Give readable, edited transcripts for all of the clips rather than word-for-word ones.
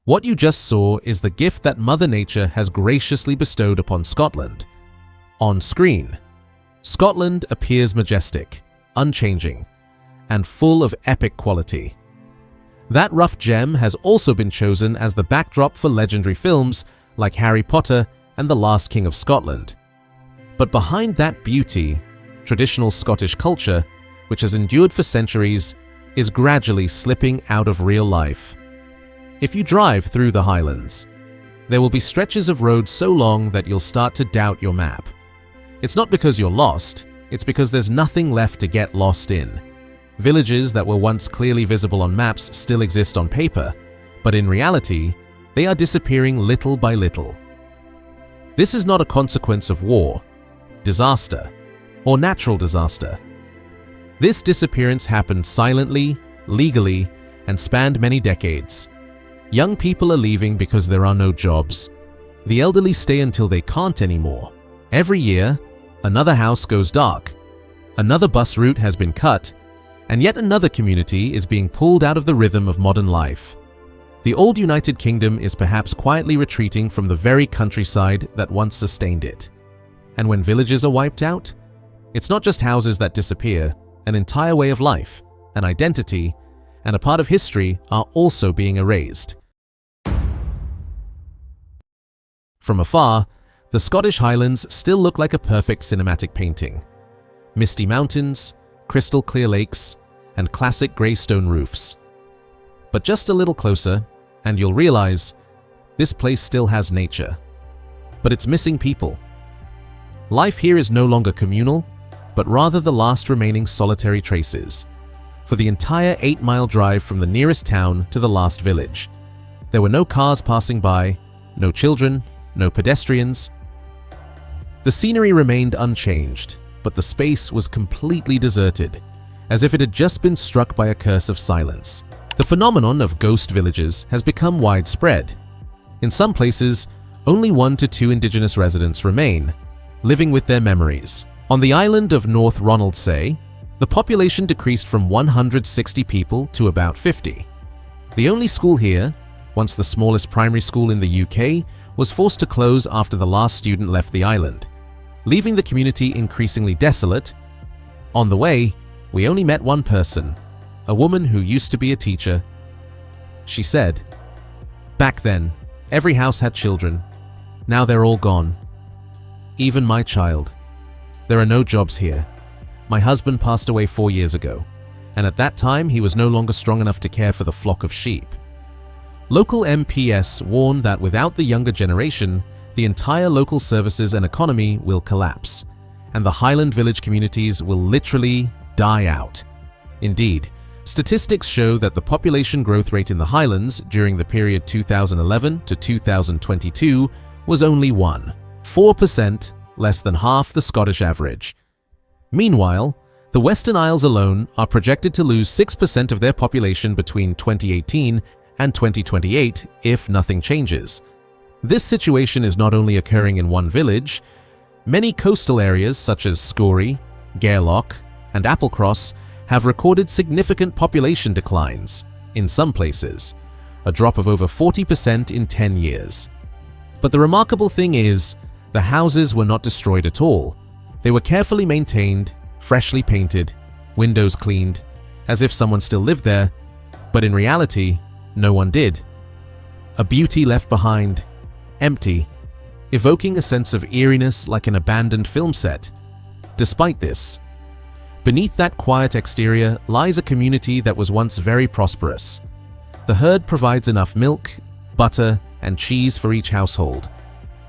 What you just saw is the gift that Mother Nature has graciously bestowed upon Scotland. On screen, Scotland appears majestic, unchanging, and full of epic quality. That rough gem has also been chosen as the backdrop for legendary films like Harry Potter and The Last King of Scotland. But behind that beauty, traditional Scottish culture, which has endured for centuries, is gradually slipping out of real life. If you drive through the Highlands, there will be stretches of road so long that you'll start to doubt your map. It's not because you're lost, it's because there's nothing left to get lost in. Villages that were once clearly visible on maps still exist on paper, but in reality, they are disappearing little by little. This is not a consequence of war, disaster, or natural disaster. This disappearance happened silently, legally, and spanned many decades. Young people are leaving because there are no jobs. The elderly stay until they can't anymore. Every year, another house goes dark, another bus route has been cut, and yet another community is being pulled out of the rhythm of modern life. The old United Kingdom is perhaps quietly retreating from the very countryside that once sustained it. And when villages are wiped out, it's not just houses that disappear, an entire way of life, an identity, and a part of history are also being erased. From afar, the Scottish Highlands still look like a perfect cinematic painting. Misty mountains, crystal clear lakes, and classic grey stone roofs. But just a little closer, and you'll realize this place still has nature. But it's missing people. Life here is no longer communal, but rather the last remaining solitary traces. For the entire 8-mile drive from the nearest town to the last village, there were no cars passing by, no children, no pedestrians. The scenery remained unchanged, but the space was completely deserted, as if it had just been struck by a curse of silence. The phenomenon of ghost villages has become widespread. In some places, only 1 to 2 indigenous residents remain, living with their memories. On the island of North Ronaldsay, the population decreased from 160 people to about 50. The only school here, once the smallest primary school in the UK, was forced to close after the last student left the island, leaving the community increasingly desolate. On the way, we only met one person, a woman who used to be a teacher. She said, "Back then, every house had children. Now they're all gone. Even my child. There are no jobs here. My husband passed away 4 years ago, and at that time he was no longer strong enough to care for the flock of sheep." Local MPs warn that without the younger generation, the entire local services and economy will collapse, and the Highland village communities will literally die out. Indeed, statistics show that the population growth rate in the Highlands during the period 2011 to 2022 was only 4% less than half the Scottish average. Meanwhile, the Western Isles alone are projected to lose 6% of their population between 2018 and 2028 if nothing changes. This situation is not only occurring in one village. Many coastal areas such as Scory, Gairloch, and Applecross have recorded significant population declines, in some places, a drop of over 40% in 10 years. But the remarkable thing is, the houses were not destroyed at all. They were carefully maintained, freshly painted, windows cleaned, as if someone still lived there, but in reality, no one did. A beauty left behind, empty, evoking a sense of eeriness like an abandoned film set. Despite this, beneath that quiet exterior lies a community that was once very prosperous. The herd provides enough milk, butter, and cheese for each household.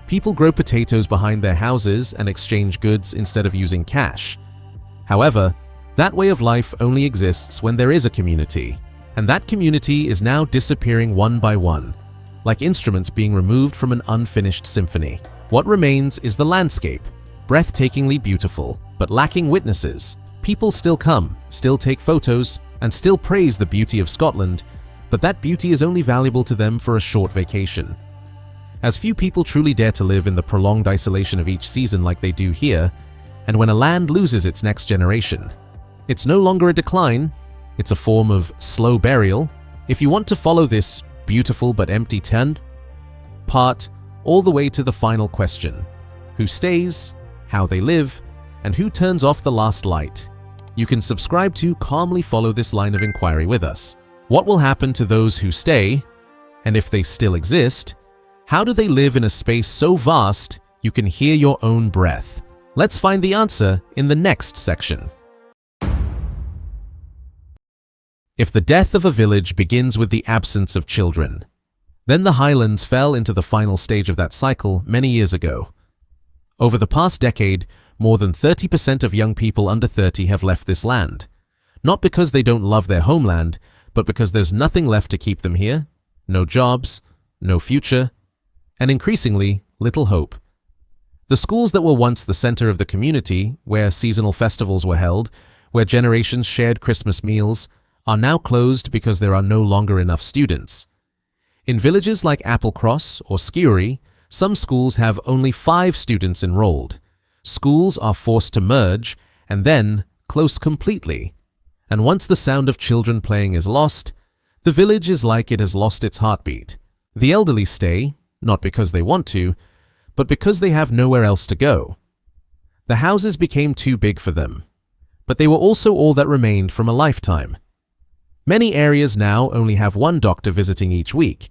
People grow potatoes behind their houses and exchange goods instead of using cash. However, that way of life only exists when there is a community, and that community is now disappearing one by one, like instruments being removed from an unfinished symphony. What remains is the landscape, breathtakingly beautiful, but lacking witnesses. People still come, still take photos, and still praise the beauty of Scotland, but that beauty is only valuable to them for a short vacation. As few people truly dare to live in the prolonged isolation of each season like they do here, and when a land loses its next generation, it's no longer a decline, it's a form of slow burial. If you want to follow this beautiful but empty tent part all the way to the final question: who stays, how they live, and who turns off the last light. You can subscribe to calmly follow this line of inquiry with us. What will happen to those who stay? And if they still exist, how do they live in a space so vast you can hear your own breath? Let's find the answer in the next section. If the death of a village begins with the absence of children, then the Highlands fell into the final stage of that cycle many years ago. Over the past decade, more than 30% of young people under 30 have left this land, not because they don't love their homeland, but because there's nothing left to keep them here, no jobs, no future, and increasingly, little hope. The schools that were once the center of the community, where seasonal festivals were held, where generations shared Christmas meals, are now closed because there are no longer enough students. In villages like Applecross or Skewry, some schools have only 5 students enrolled. Schools are forced to merge and then close completely. And once the sound of children playing is lost, the village is like it has lost its heartbeat. The elderly stay, not because they want to, but because they have nowhere else to go. The houses became too big for them, but they were also all that remained from a lifetime. Many areas now only have one doctor visiting each week,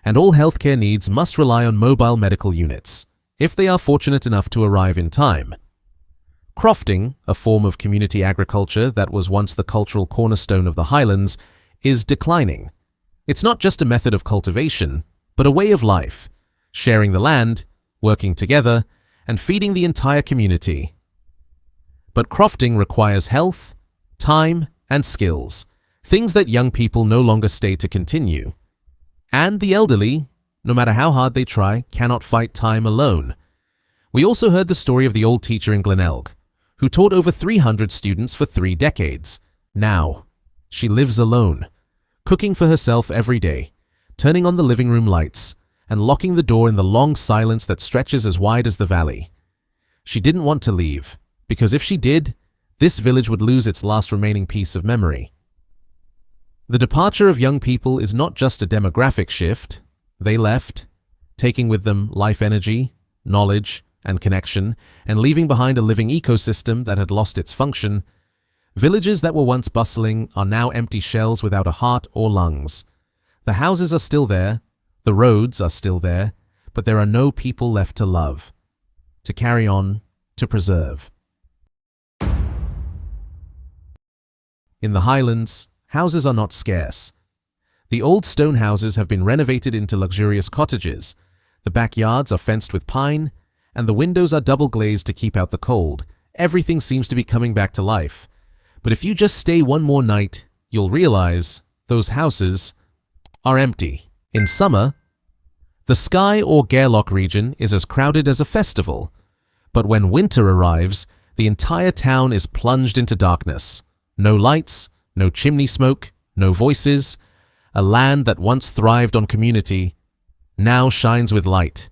and all healthcare needs must rely on mobile medical units, if they are fortunate enough to arrive in time. Crofting, a form of community agriculture that was once the cultural cornerstone of the Highlands, is declining. It's not just a method of cultivation, but a way of life, sharing the land, working together, and feeding the entire community. But crofting requires health, time, and skills, things that young people no longer stay to continue. And the elderly, no matter how hard they try, cannot fight time alone. We also heard the story of the old teacher in Glenelg, who taught over 300 students for 3 decades. Now, she lives alone, cooking for herself every day, turning on the living room lights, and locking the door in the long silence that stretches as wide as the valley. She didn't want to leave, because if she did, this village would lose its last remaining piece of memory. The departure of young people is not just a demographic shift. They left, taking with them life energy, knowledge, and connection, and leaving behind a living ecosystem that had lost its function. Villages that were once bustling are now empty shells without a heart or lungs. The houses are still there, the roads are still there, but there are no people left to love, to carry on, to preserve. In the Highlands, houses are not scarce. The old stone houses have been renovated into luxurious cottages. The backyards are fenced with pine, and the windows are double glazed to keep out the cold. Everything seems to be coming back to life. But if you just stay one more night, you'll realize those houses are empty. In summer, the Skye or Gairloch region is as crowded as a festival. But when winter arrives, the entire town is plunged into darkness. No lights, no chimney smoke, no voices. A land that once thrived on community now shines with light,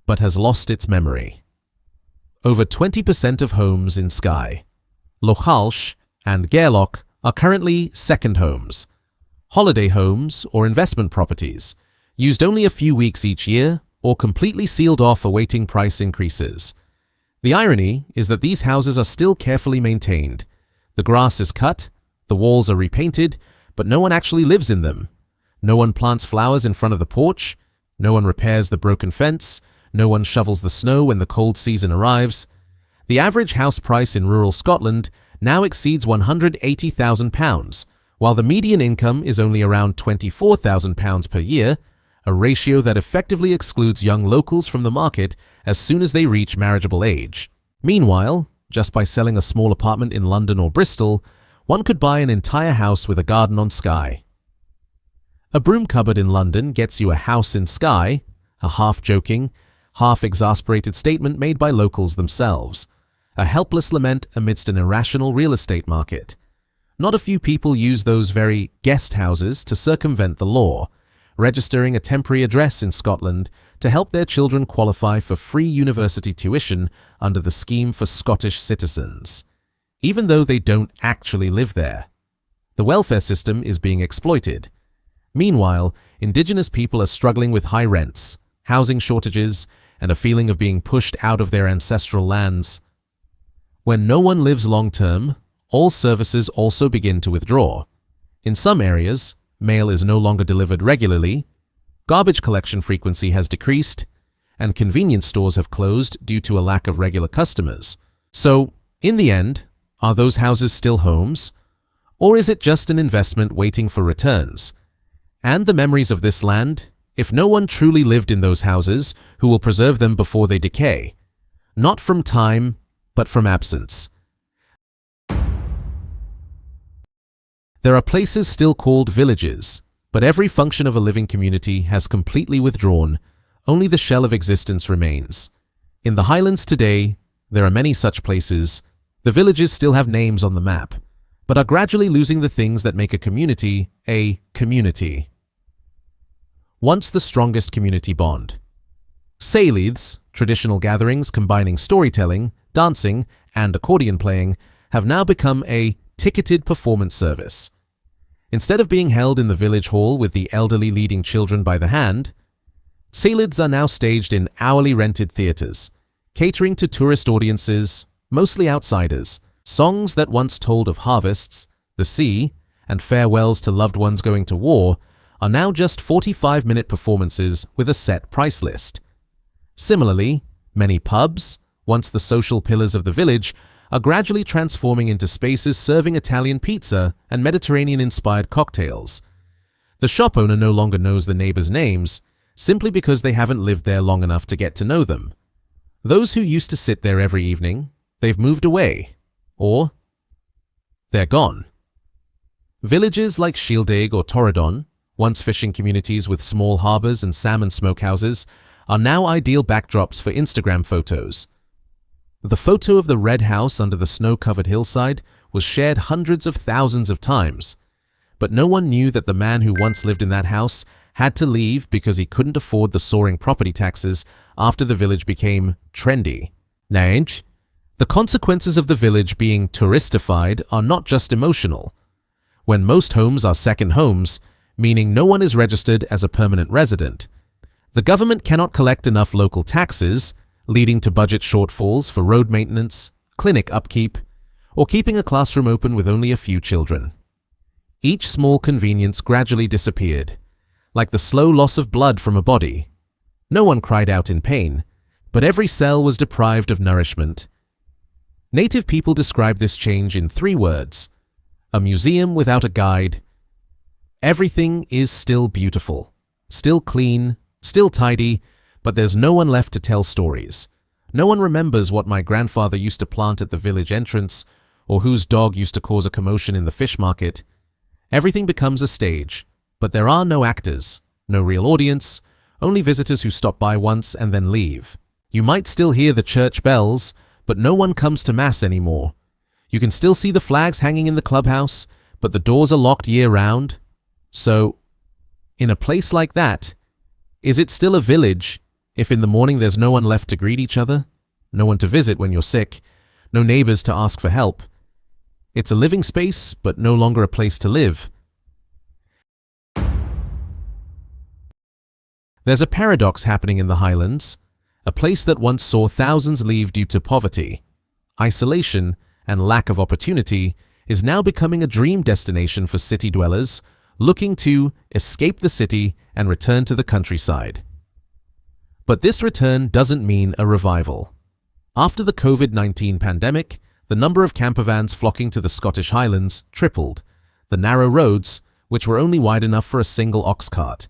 but has lost its memory. Over 20% of homes in Skye, Lochalsh, and Gairloch are currently second homes, holiday homes or investment properties, used only a few weeks each year or completely sealed off awaiting price increases. The irony is that these houses are still carefully maintained. The grass is cut, the walls are repainted, but no one actually lives in them. No one plants flowers in front of the porch, no one repairs the broken fence, no one shovels the snow when the cold season arrives. The average house price in rural Scotland now exceeds £180,000, while the median income is only around £24,000 per year, a ratio that effectively excludes young locals from the market as soon as they reach marriageable age. Meanwhile, just by selling a small apartment in London or Bristol, one could buy an entire house with a garden on Skye. A broom cupboard in London gets you a house in Skye, a half-joking, half-exasperated statement made by locals themselves, a helpless lament amidst an irrational real estate market. Not a few people use those very guest houses to circumvent the law, registering a temporary address in Scotland to help their children qualify for free university tuition under the Scheme for Scottish Citizens, even though they don't actually live there. The welfare system is being exploited. Meanwhile, indigenous people are struggling with high rents, housing shortages, and a feeling of being pushed out of their ancestral lands. When no one lives long-term, all services also begin to withdraw. In some areas, mail is no longer delivered regularly, garbage collection frequency has decreased, and convenience stores have closed due to a lack of regular customers. So, in the end, are those houses still homes? Or is it just an investment waiting for returns? And the memories of this land, if no one truly lived in those houses, who will preserve them before they decay? Not from time, but from absence. There are places still called villages, but every function of a living community has completely withdrawn. Only the shell of existence remains. In the Highlands today, there are many such places. The villages still have names on the map, but are gradually losing the things that make a community a community. Once the strongest community bond. Seiliths, traditional gatherings combining storytelling, dancing, and accordion playing, have now become a ticketed performance service. Instead of being held in the village hall with the elderly leading children by the hand, Seiliths are now staged in hourly rented theaters, catering to tourist audiences, mostly outsiders. Songs that once told of harvests, the sea, and farewells to loved ones going to war are now just 45-minute performances with a set price list. Similarly, many pubs, once the social pillars of the village, are gradually transforming into spaces serving Italian pizza and Mediterranean-inspired cocktails. The shop owner no longer knows the neighbors' names, simply because they haven't lived there long enough to get to know them. Those who used to sit there every evening, they've moved away, or they're gone. Villages like Shieldaig or Torridon, once fishing communities with small harbors and salmon smokehouses, are now ideal backdrops for Instagram photos. The photo of the red house under the snow-covered hillside was shared hundreds of thousands of times, but no one knew that the man who once lived in that house had to leave because he couldn't afford the soaring property taxes after the village became trendy. The consequences of the village being touristified are not just emotional. When most homes are second homes, meaning no one is registered as a permanent resident, the government cannot collect enough local taxes, leading to budget shortfalls for road maintenance, clinic upkeep, or keeping a classroom open with only a few children. Each small convenience gradually disappeared, like the slow loss of blood from a body. No one cried out in pain, but every cell was deprived of nourishment. Native people describe this change in 3 words: a museum without a guide. Everything is still beautiful, still clean, still tidy, but there's no one left to tell stories. No one remembers what my grandfather used to plant at the village entrance, or whose dog used to cause a commotion in the fish market. Everything becomes a stage, but there are no actors, no real audience, only visitors who stop by once and then leave. You might still hear the church bells, but no one comes to mass anymore. You can still see the flags hanging in the clubhouse, but the doors are locked year-round. So, in a place like that, is it still a village if in the morning there's no one left to greet each other, no one to visit when you're sick, no neighbors to ask for help? It's a living space, but no longer a place to live. There's a paradox happening in the Highlands, a place that once saw thousands leave due to poverty, isolation, and lack of opportunity is now becoming a dream destination for city dwellers looking to escape the city and return to the countryside. But this return doesn't mean a revival. After the COVID-19 pandemic, the number of campervans flocking to the Scottish Highlands tripled. The narrow roads, which were only wide enough for a single ox cart,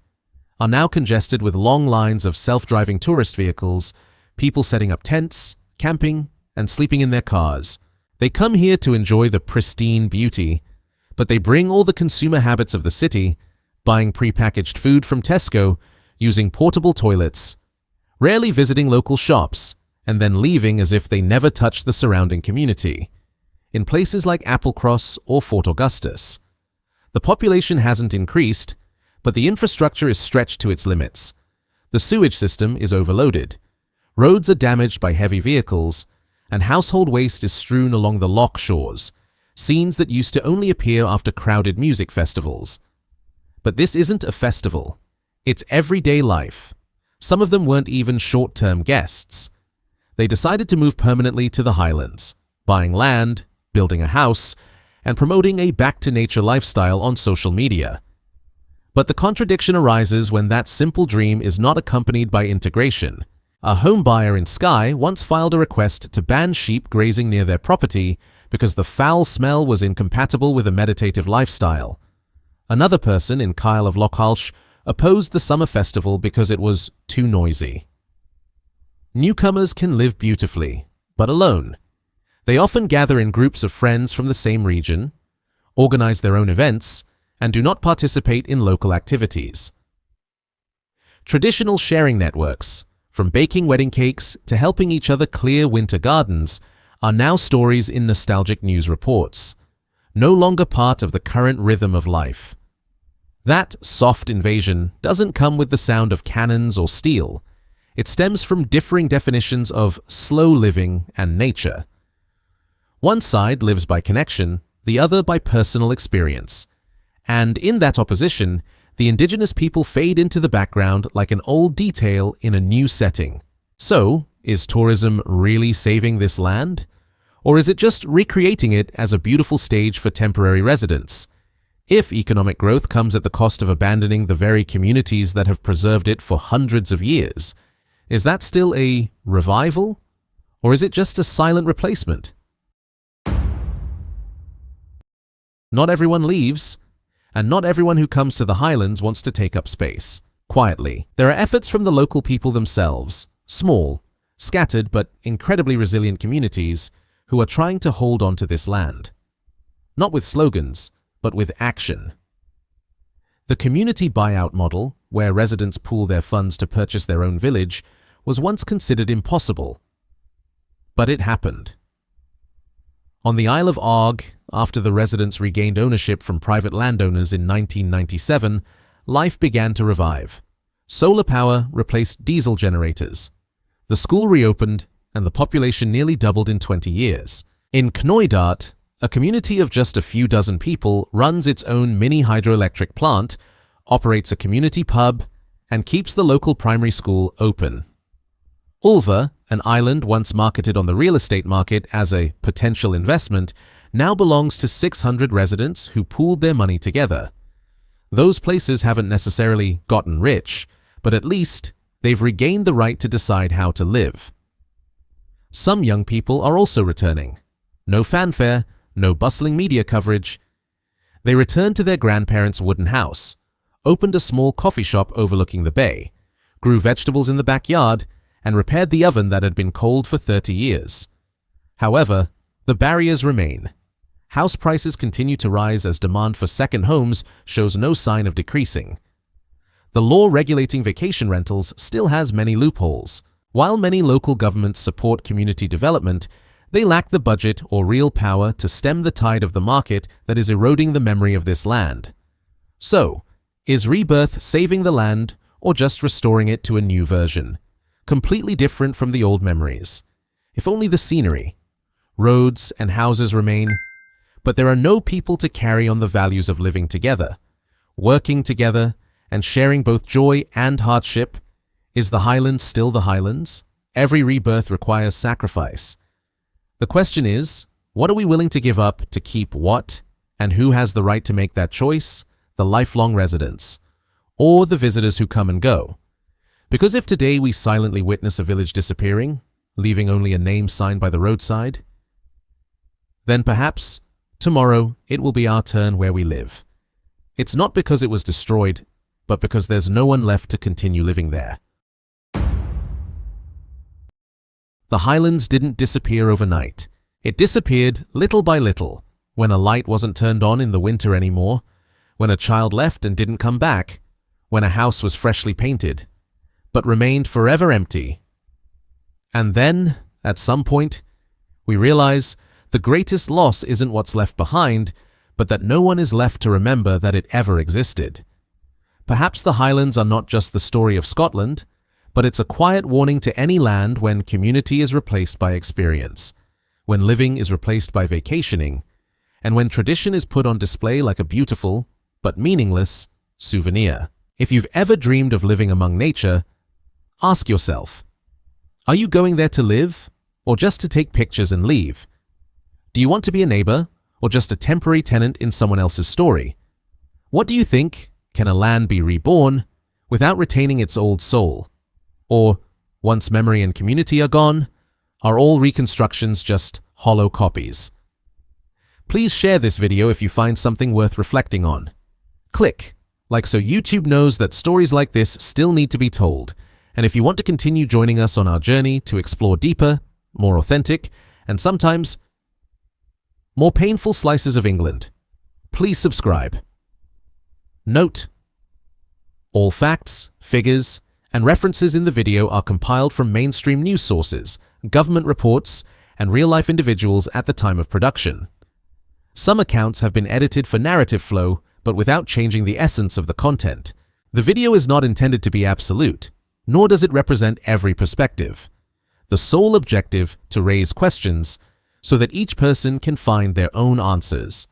are now congested with long lines of self-driving tourist vehicles, people setting up tents, camping, and sleeping in their cars. They come here to enjoy the pristine beauty, but they bring all the consumer habits of the city, buying prepackaged food from Tesco, using portable toilets, rarely visiting local shops, and then leaving as if they never touched the surrounding community. In places like Applecross or Fort Augustus, the population hasn't increased, but the infrastructure is stretched to its limits. The sewage system is overloaded, roads are damaged by heavy vehicles, and household waste is strewn along the loch shores, scenes that used to only appear after crowded music festivals. But this isn't a festival. It's everyday life. Some of them weren't even short-term guests. They decided to move permanently to the Highlands, buying land, building a house, and promoting a back-to-nature lifestyle on social media. But the contradiction arises when that simple dream is not accompanied by integration. A home buyer in Skye once filed a request to ban sheep grazing near their property because the foul smell was incompatible with a meditative lifestyle. Another person in Kyle of Lochhalsh opposed the summer festival because it was too noisy. Newcomers can live beautifully, but alone. They often gather in groups of friends from the same region, organize their own events, and do not participate in local activities. Traditional sharing networks, from baking wedding cakes to helping each other clear winter gardens, are now stories in nostalgic news reports, no longer part of the current rhythm of life. That soft invasion doesn't come with the sound of cannons or steel. It stems from differing definitions of slow living and nature. One side lives by connection, the other by personal experience. And in that opposition, the indigenous people fade into the background like an old detail in a new setting. So, is tourism really saving this land? Or is it just recreating it as a beautiful stage for temporary residents? If economic growth comes at the cost of abandoning the very communities that have preserved it for hundreds of years, is that still a revival? Or is it just a silent replacement? Not everyone leaves, and not everyone who comes to the Highlands wants to take up space. Quietly, there are efforts from the local people themselves, small, scattered but incredibly resilient communities who are trying to hold on to this land. Not with slogans, but with action. The community buyout model, where residents pool their funds to purchase their own village, was once considered impossible. But it happened. On the Isle of Arg, after the residents regained ownership from private landowners in 1997, life began to revive. Solar power replaced diesel generators. The school reopened, and the population nearly doubled in 20 years. In Knoydart, a community of just a few dozen people runs its own mini hydroelectric plant, operates a community pub, and keeps the local primary school open. Ulva, an island once marketed on the real estate market as a potential investment, now belongs to 600 residents who pooled their money together. Those places haven't necessarily gotten rich, but at least they've regained the right to decide how to live. Some young people are also returning. No fanfare, no bustling media coverage. They returned to their grandparents' wooden house, opened a small coffee shop overlooking the bay, grew vegetables in the backyard, and repaired the oven that had been cold for 30 years. However, the barriers remain. House prices continue to rise as demand for second homes shows no sign of decreasing. The law regulating vacation rentals still has many loopholes. While many local governments support community development, they lack the budget or real power to stem the tide of the market that is eroding the memory of this land. So, is rebirth saving the land or just restoring it to a new version, completely different from the old memories? If only the scenery, roads and houses remain, but there are no people to carry on the values of living together, working together, and sharing both joy and hardship. Is the Highlands still the Highlands? Every rebirth requires sacrifice. The question is, what are we willing to give up to keep what, and who has the right to make that choice? The lifelong residents, or the visitors who come and go? Because if today we silently witness a village disappearing, leaving only a name sign by the roadside, then perhaps tomorrow it will be our turn where we live. It's not because it was destroyed, but because there's no one left to continue living there. The Highlands didn't disappear overnight. It disappeared little by little, when a light wasn't turned on in the winter anymore, when a child left and didn't come back, when a house was freshly painted, but remained forever empty. And then, at some point, we realize the greatest loss isn't what's left behind, but that no one is left to remember that it ever existed. Perhaps the Highlands are not just the story of Scotland, but it's a quiet warning to any land when community is replaced by experience, when living is replaced by vacationing, and when tradition is put on display like a beautiful, but meaningless, souvenir. If you've ever dreamed of living among nature, ask yourself, are you going there to live or just to take pictures and leave? Do you want to be a neighbor or just a temporary tenant in someone else's story? What do you think? Can a land be reborn without retaining its old soul? Or, once memory and community are gone, are all reconstructions just hollow copies? Please share this video if you find something worth reflecting on. Click like so YouTube knows that stories like this still need to be told. And if you want to continue joining us on our journey to explore deeper, more authentic, and sometimes more painful slices of England, please subscribe. Note: all facts, figures, and references in the video are compiled from mainstream news sources, government reports, and real-life individuals at the time of production. Some accounts have been edited for narrative flow, but without changing the essence of the content. The video is not intended to be absolute, nor does it represent every perspective. The sole objective to raise questions so that each person can find their own answers.